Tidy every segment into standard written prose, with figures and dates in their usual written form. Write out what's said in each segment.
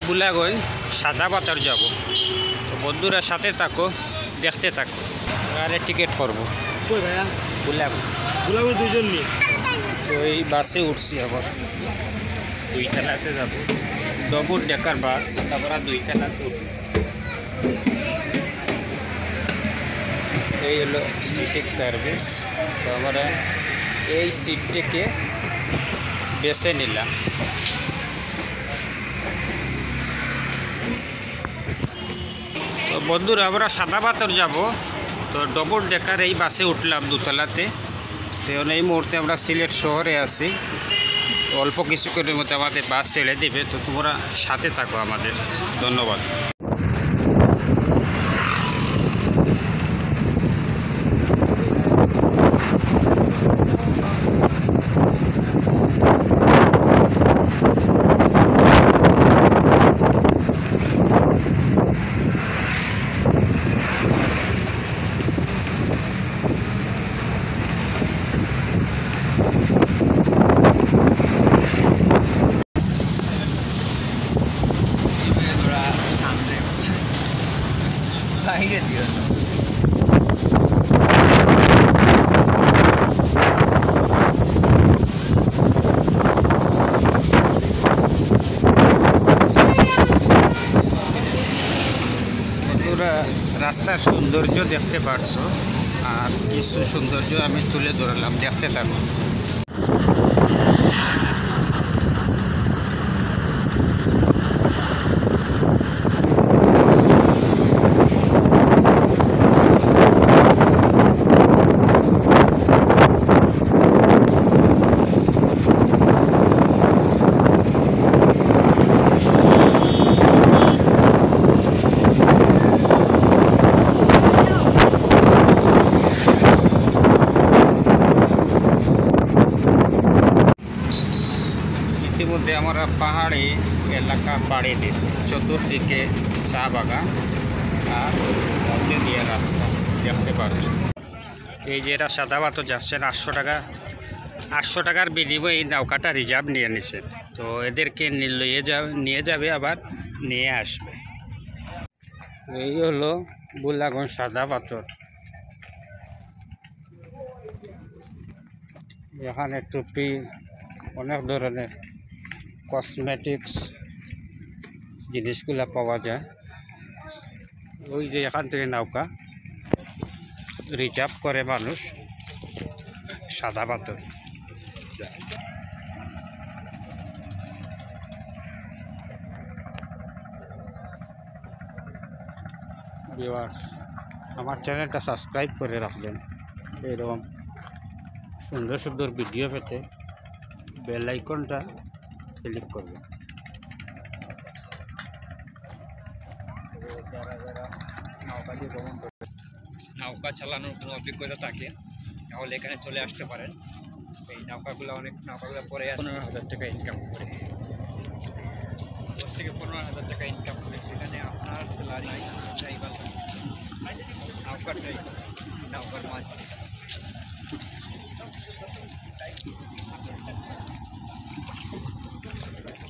বুলাগঞ্জ সাদা পাথর যাব। তো বন্ধুরা সাথে থাকো, দেখতে থাকো। আরে টিকিট করবো কই ভাইয়া? বুলাগঞ্জ। বুলাগঞ্জ দুইজন নিয়ে তো এই বাসে উঠছি, আবার দুই খেলাতে যাব। ডবল ডেকার বাস, আমরা দুই খেলাতে উঠব। এই হলো সিটিং সার্ভিস। তো আমরা এই সিটটিকে বেছে নিলাম। তো বন্ধুরা আমরা সাদা পাথর যাব। তো ডবল ডেকার এই বাসে উঠলাম দোতলাতে। তো এই মুহূর্তে আমরা সিলেট শহরে আছি। অল্প কিছুক্ষণের মধ্যে আমাদের বাস ছেড়ে দেবে। তো তোমরা সাথে থাকো আমাদের। ধন্যবাদ। রাস্তার সৌন্দর্য দেখতে পারছো, আর কিছু সৌন্দর্য আমি তুলে ধরলাম, দেখতে থাকো। ইতিমধ্যে আমরা পাহাড়ি এলাকা পাড়ি দিয়েছি। চতুর্দিকে চা বাগান আর মধ্যে দিয়ে রাস্তা দেখতে পাচ্ছি। এই যে এরা সাদা পাথর যাচ্ছেন 800 টাকার বিনিময়ে এই নৌকাটা রিজার্ভ নিয়ে নিছে। তো এদেরকে নিয়ে যাবে আবার নিয়ে আসবে। এই হলো বুলাগঞ্জ সাদা পাথর। এখানে টুপি, অনেক ধরনের কসমেটিক্স জিনিসগুলো পাওয়া যায়। ওই যে এখান থেকে নৌকা রিজার্ভ করে মানুষ সাদা পাথর। ভিউয়ার্স, আমার চ্যানেলটা সাবস্ক্রাইব করে রাখবেন। এরকম সুন্দর সুন্দর ভিডিও পেতে বেল আইকনটা ক্লিক করবেন। নৌকা চালানোর কোনো অভিজ্ঞতা থাকে তাহলে এখানে চলে আসতে পারেন। এই নৌকাগুলো পরে 15,000 টাকা ইনকাম করে, 10 থেকে 15,000 টাকা ইনকাম করে। সেখানে আপনার স্যালারি নৌকার মাঝ।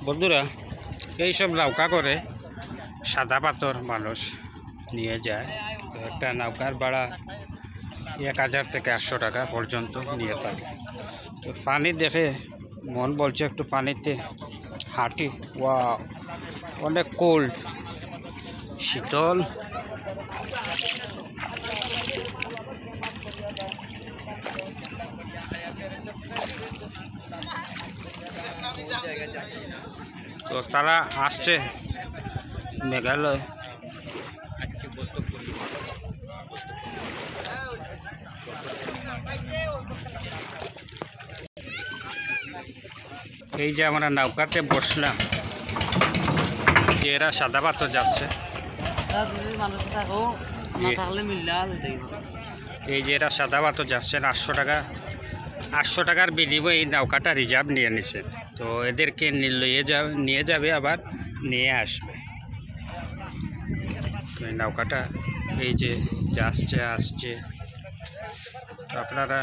বন্ধুরা, এইসব নৌকা করে সাদা পাথর মানুষ নিয়ে যায়। তো একটা নৌকার ভাড়া 1000 থেকে 800 টাকা পর্যন্ত নিয়ে থাকে। তো পানি দেখে মন বলছে একটু পানিতে হাঁটি। ওয়াও, অনেক কোল্ড, শীতল। তো তারা আসছে মেঘালয়। আজকে এই যে আমরা নৌকাতে বসলাম, যে এরা সাদা পাথর যাচ্ছে। এই যে এরা সাদা পাথর যাচ্ছেন 800 টাকার বিনিময়ে এই নৌকাটা রিজার্ভ নিয়ে নিছে। তো এদেরকে নিয়ে যাবে আবার নিয়ে আসবে। এই নৌকাটা এই যে আসছে। আপনারা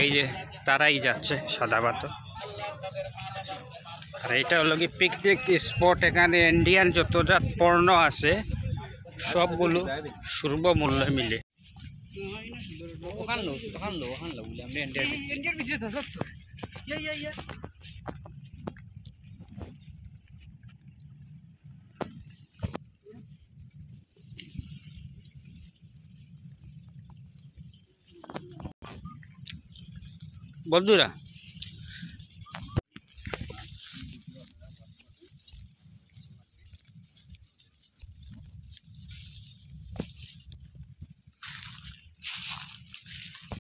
এই যে তারাই যাচ্ছে সাদা পাথর। আর এটা হলো কি পিকনিক স্পট। এখানে ইন্ডিয়ান যতটা পণ্য আছে সবগুলো সুলভ মূল্যে মিলে। বন্ধুরা